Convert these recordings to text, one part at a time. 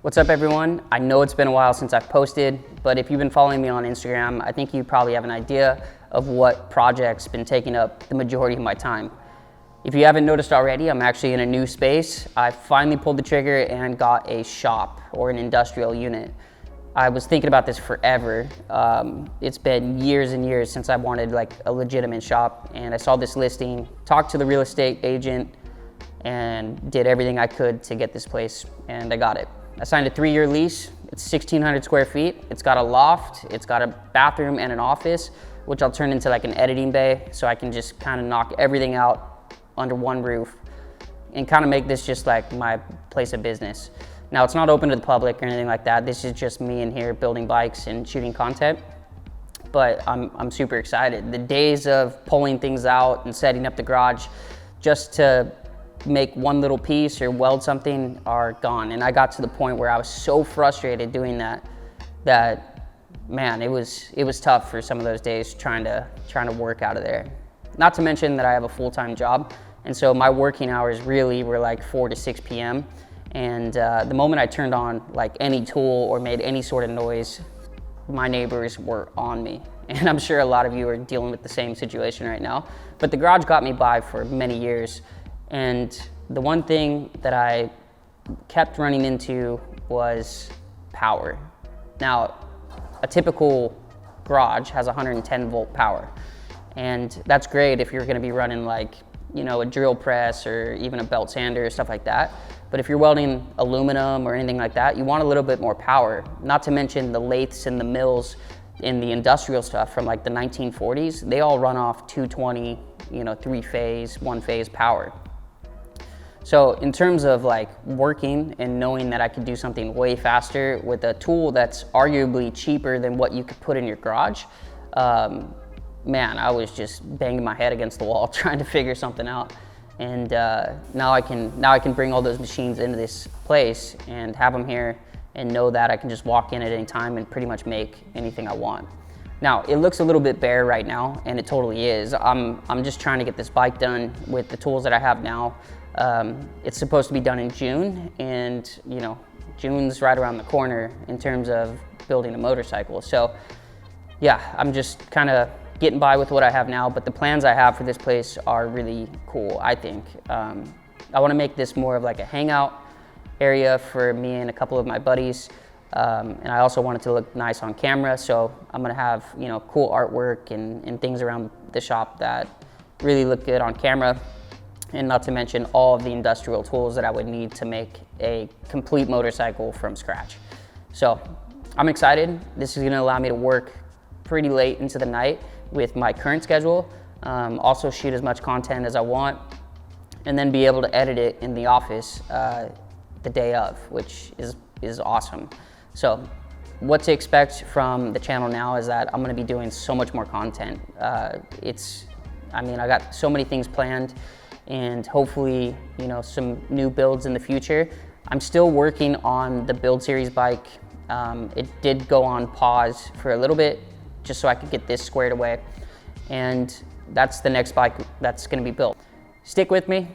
What's up everyone? I know it's been a while since I've posted, but if you've been following me on Instagram, I think you probably have an idea of what project's been taking up the majority of my time. If you haven't noticed already, I'm actually in a new space. I finally pulled the trigger and got a shop or an industrial unit. I was thinking about this forever. It's been years and years since I wanted like a legitimate shop, and I saw this listing, talked to the real estate agent, and did everything I could to get this place, and I got it. I signed a 3-year lease. It's 1,600 square feet. It's got a loft, it's got a bathroom and an office, which I'll turn into like an editing bay, so I can just kind of knock everything out under one roof and kind of make this just like my place of business. Now, it's not open to the public or anything like that. This is just me in here building bikes and shooting content, but I'm super excited. The days of pulling things out and setting up the garage just to make one little piece or weld something are gone. And I got to the point where I was so frustrated doing that man, it was tough for some of those days trying to work out of there. Not to mention that I have a full-time job, and so my working hours really were like 4 to 6 p.m. And the moment I turned on like any tool or made any sort of noise, my neighbors were on me. And I'm sure a lot of you are dealing with the same situation right now. But the garage got me by for many years. And the one thing that I kept running into was power. Now, a typical garage has 110 volt power. And that's great if you're gonna be running like, you know, a drill press or even a belt sander or stuff like that. But if you're welding aluminum or anything like that, you want a little bit more power. Not to mention the lathes and the mills in the industrial stuff from like the 1940s, they all run off 220, you know, 3-phase, 1-phase power. So in terms of like working and knowing that I could do something way faster with a tool that's arguably cheaper than what you could put in your garage, man, I was just banging my head against the wall trying to figure something out. And now I can bring all those machines into this place and have them here and know that I can just walk in at any time and pretty much make anything I want. Now, it looks a little bit bare right now, and it totally is. I'm just trying to get this bike done with the tools that I have now. It's supposed to be done in June, and you know, June's right around the corner in terms of building a motorcycle. So yeah, I'm just kind of getting by with what I have now, but the plans I have for this place are really cool, I think. I want to make this more of like a hangout area for me and a couple of my buddies, and I also want it to look nice on camera, so I'm going to have, you know, cool artwork and things around the shop that really look good on camera, and not to mention all of the industrial tools that I would need to make a complete motorcycle from scratch. So I'm excited. This is going to allow me to work pretty late into the night with my current schedule, also shoot as much content as I want, and then be able to edit it in the office the day of, which is awesome. So what to expect from the channel now is that I'm gonna be doing so much more content. I got so many things planned, and hopefully, you know, some new builds in the future. I'm still working on the Build Series bike. It did go on pause for a little bit, just so I could get this squared away. And that's the next bike that's gonna be built. Stick with me.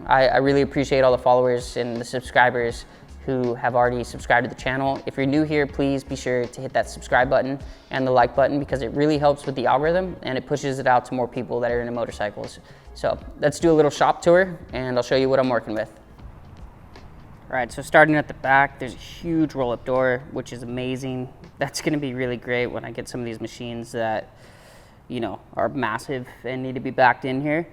I really appreciate all the followers and the subscribers who have already subscribed to the channel. If you're new here, please be sure to hit that subscribe button and the like button, because it really helps with the algorithm and it pushes it out to more people that are into motorcycles. So let's do a little shop tour and I'll show you what I'm working with. All right, so starting at the back, there's a huge roll-up door, which is amazing. That's gonna be really great when I get some of these machines that, you know, are massive and need to be backed in here.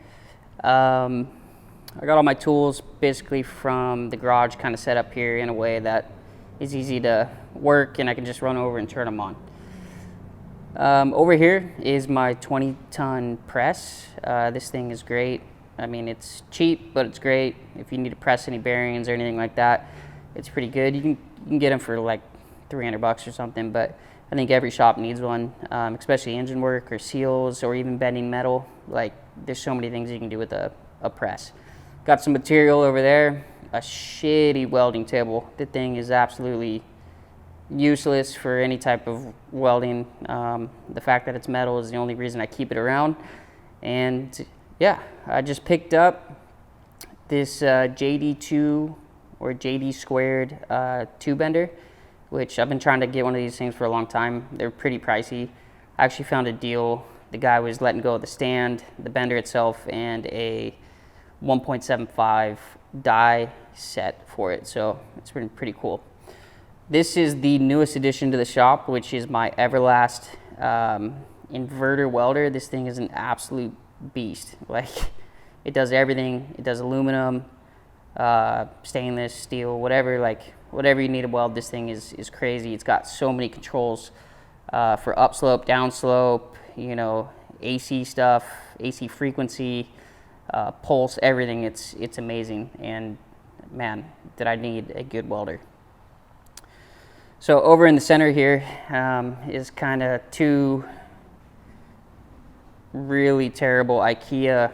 I got all my tools basically from the garage kind of set up here in a way that is easy to work, and I can just run over and turn them on. Over here is my 20-ton press. This thing is great. I mean, it's cheap, but it's great. If you need to press any bearings or anything like that, it's pretty good. You can get them for like $300 or something, but I think every shop needs one, especially engine work or seals or even bending metal. Like, there's so many things you can do with a press. Got some material over there, a shitty welding table. The thing is absolutely useless for any type of welding. The fact that it's metal is the only reason I keep it around. And yeah, I just picked up this JD2 or JD squared tube bender, which I've been trying to get one of these things for a long time. They're pretty pricey. I actually found a deal. The guy was letting go of the stand, the bender itself, and a 1.75 die set for it. So it's been pretty cool. This is the newest addition to the shop, which is my Everlast inverter welder. This thing is an absolute beast. Like, it does everything. It does aluminum, stainless, steel, whatever you need to weld. This thing is crazy. It's got so many controls for upslope, downslope, you know, AC stuff, AC frequency, pulse, everything. It's amazing. And man, did I need a good welder. So over in the center here is kind of two really terrible IKEA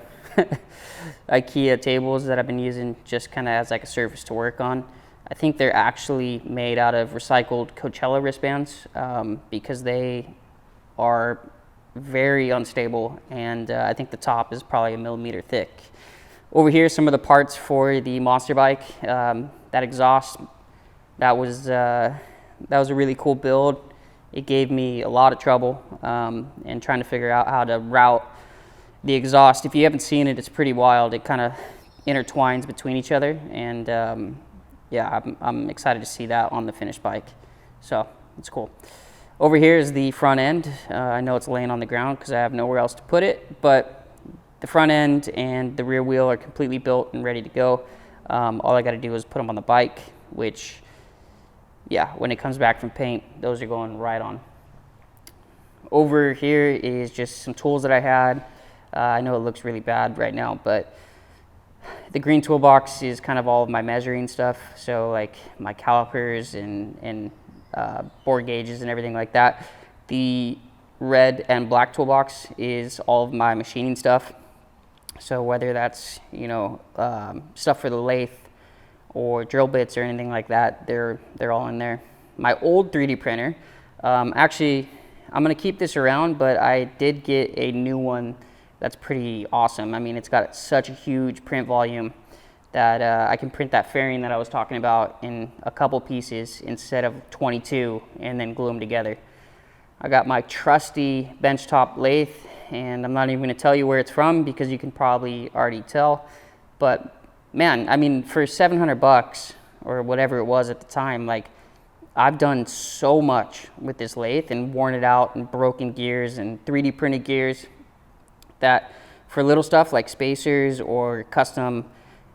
tables that I've been using just kind of as like a surface to work on. I think they're actually made out of recycled Coachella wristbands because they are very unstable, and I think the top is probably 1 millimeter thick. Over here, some of the parts for the monster bike. That exhaust, that was a really cool build. It gave me a lot of trouble in trying to figure out how to route the exhaust. If you haven't seen it, it's pretty wild. It kind of intertwines between each other, and yeah, I'm excited to see that on the finished bike. So it's cool. Over here is the front end. I know it's laying on the ground because I have nowhere else to put it, but the front end and the rear wheel are completely built and ready to go. All I got to do is put them on the bike, which, yeah, when it comes back from paint, those are going right on. Over here is just some tools that I had. I know it looks really bad right now, but the green toolbox is kind of all of my measuring stuff. So like my calipers and bore gauges and everything like that. The red and black toolbox is all of my machining stuff. So whether that's, you know, stuff for the lathe or drill bits or anything like that, they're all in there. My old 3D printer, actually, I'm gonna keep this around, but I did get a new one that's pretty awesome. I mean, it's got such a huge print volume that I can print that fairing that I was talking about in a couple pieces instead of 22 and then glue them together. I got my trusty benchtop lathe, and I'm not even gonna tell you where it's from because you can probably already tell. But man, I mean, for 700 bucks or whatever it was at the time, like, I've done so much with this lathe and worn it out and broken gears and 3D printed gears that for little stuff like spacers or custom,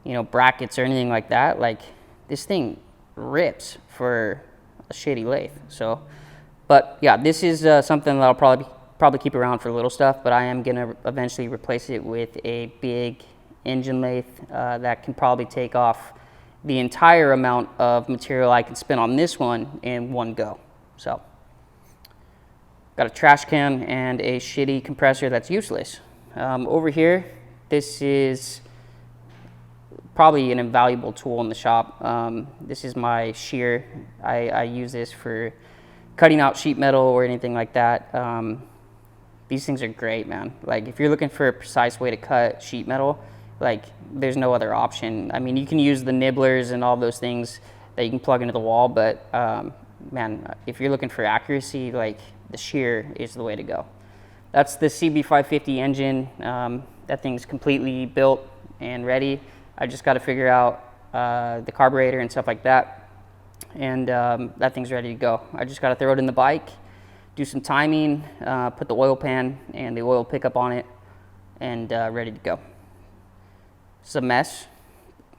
you know, brackets or anything like that, like, this thing rips for a shitty lathe. So, but yeah, this is something that I'll probably keep around for little stuff, but I am gonna eventually replace it with a big engine lathe that can probably take off the entire amount of material I can spin on this one in one go. So, got a trash can and a shitty compressor that's useless. Over here, this is probably an invaluable tool in the shop. This is my shear. I use this for cutting out sheet metal or anything like that. These things are great, man. Like, if you're looking for a precise way to cut sheet metal, like, there's no other option. I mean, you can use the nibblers and all those things that you can plug into the wall, but man, if you're looking for accuracy, like, the shear is the way to go. That's the CB550 engine. That thing's completely built and ready. I just got to figure out the carburetor and stuff like that, and that thing's ready to go. I just got to throw it in the bike, do some timing, put the oil pan and the oil pickup on it, and ready to go. It's a mess.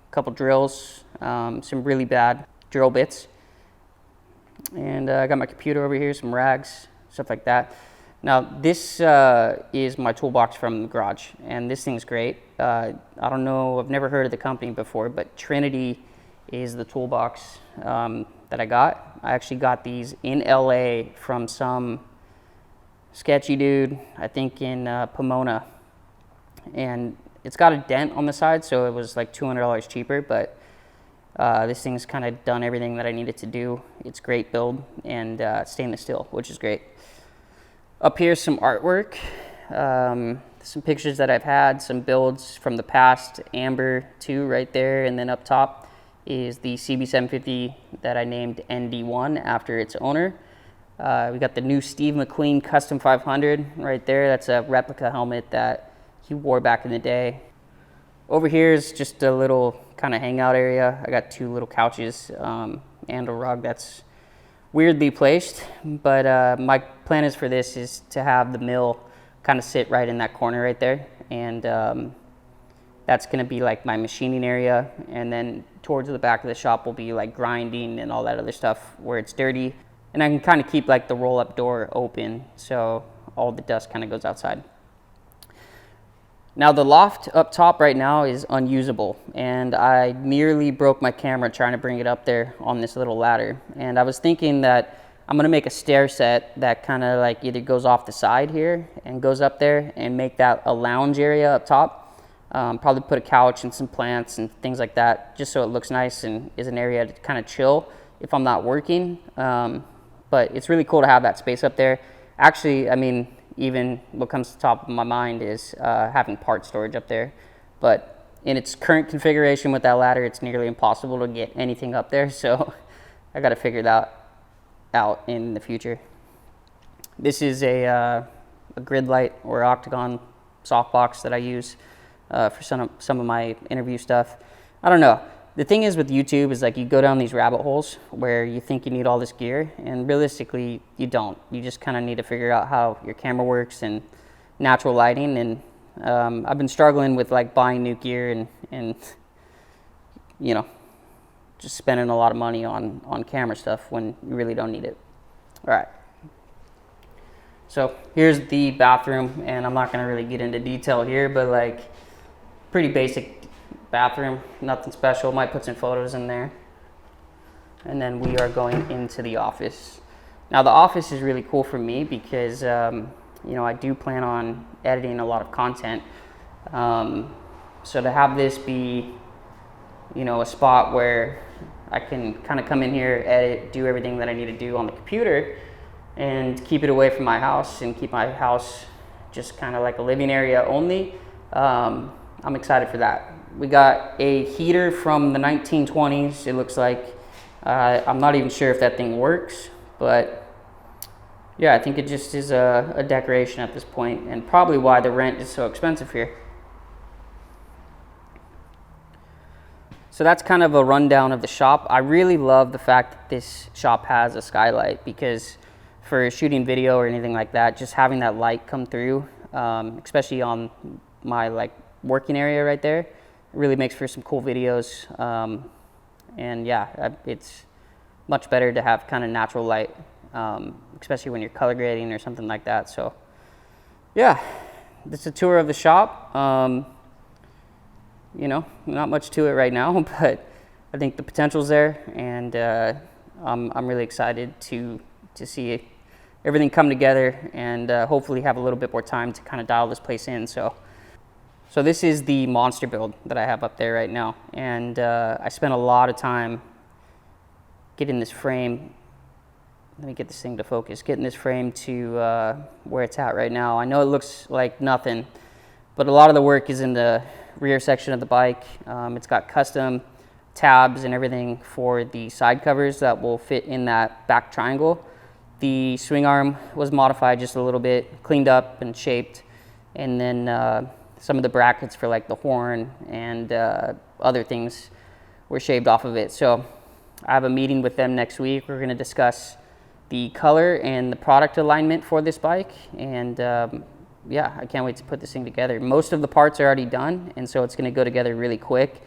A couple drills, some really bad drill bits, and I got my computer over here, some rags, stuff like that. Now, this is my toolbox from the garage, and this thing's great. I don't know, I've never heard of the company before, but Trinity is the toolbox that I got. I actually got these in LA from some sketchy dude, I think in Pomona, and it's got a dent on the side, so it was like $200 cheaper, but this thing's kind of done everything that I needed to do. It's great build, and stainless steel, which is great. Up here, some artwork, some pictures that I've had, some builds from the past, Amber 2 right there, and then up top is the CB750 that I named ND1 after its owner. We got the new Steve McQueen Custom 500 right there. That's a replica helmet that he wore back in the day. Over here is just a little kind of hangout area. I got 2 little couches and a rug that's weirdly placed, but my plan is for this is to have the mill kind of sit right in that corner right there, and that's going to be like my machining area, and then towards the back of the shop will be like grinding and all that other stuff where it's dirty, and I can kind of keep like the roll-up door open so all the dust kind of goes outside. Now the loft up top right now is unusable, and I nearly broke my camera trying to bring it up there on this little ladder. And I was thinking that I'm gonna make a stair set that kind of like either goes off the side here and goes up there and make that a lounge area up top. Probably put a couch and some plants and things like that, just so it looks nice and is an area to kind of chill if I'm not working. But it's really cool to have that space up there. Actually, I mean, even what comes to the top of my mind is having part storage up there. But in its current configuration with that ladder, it's nearly impossible to get anything up there. So I got to figure that out in the future. This is a grid light or octagon softbox that I use for some of my interview stuff. I don't know. The thing is with YouTube is like you go down these rabbit holes where you think you need all this gear, and realistically you don't. You just kind of need to figure out how your camera works and natural lighting. And I've been struggling with like buying new gear and you know, just spending a lot of money on camera stuff when you really don't need it. All right. So here's the bathroom, and I'm not gonna really get into detail here, but like pretty basic bathroom, nothing special. Might put some photos in there. And then we are going into the office. Now the office is really cool for me because you know, I do plan on editing a lot of content. So to have this be, you know, a spot where I can kind of come in here, edit, do everything that I need to do on the computer, and keep it away from my house and keep my house just kind of like a living area only. I'm excited for that. We got a heater from the 1920s, it looks like. I'm not even sure if that thing works, but yeah, I think it just is a decoration at this point, and probably why the rent is so expensive here. So that's kind of a rundown of the shop. I really love the fact that this shop has a skylight, because for shooting video or anything like that, just having that light come through, especially on my like working area right there, it really makes for some cool videos. And yeah, it's much better to have kind of natural light, especially when you're color grading or something like that. So yeah, this is a tour of the shop. You know, not much to it right now, but I think the potential's there, and I'm really excited to see everything come together, and hopefully have a little bit more time to kind of dial this place in. So this is the monster build that I have up there right now, and I spent a lot of time getting this frame. Let me get this thing to focus. Getting this frame to where it's at right now. I know it looks like nothing, but a lot of the work is in the rear section of the bike. It's got custom tabs and everything for the side covers that will fit in that back triangle. The swing arm was modified just a little bit, cleaned up and shaped, and then some of the brackets for like the horn and other things were shaved off of it. So I have a meeting with them next week. We're going to discuss the color and the product alignment for this bike, and yeah, I can't wait to put this thing together. Most of the parts are already done, and so it's going to go together really quick.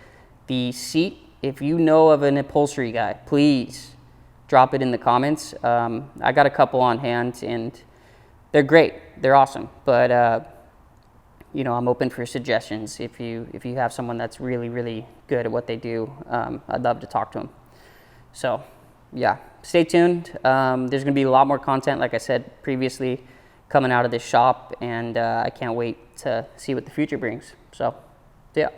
The seat, if you know of an upholstery guy, please drop it in the comments. I got a couple on hand, and they're great. They're awesome. But you know, I'm open for suggestions. If you have someone that's really, really good at what they do, I'd love to talk to them. So yeah, stay tuned. There's going to be a lot more content, like I said previously, coming out of this shop, and I can't wait to see what the future brings. So yeah.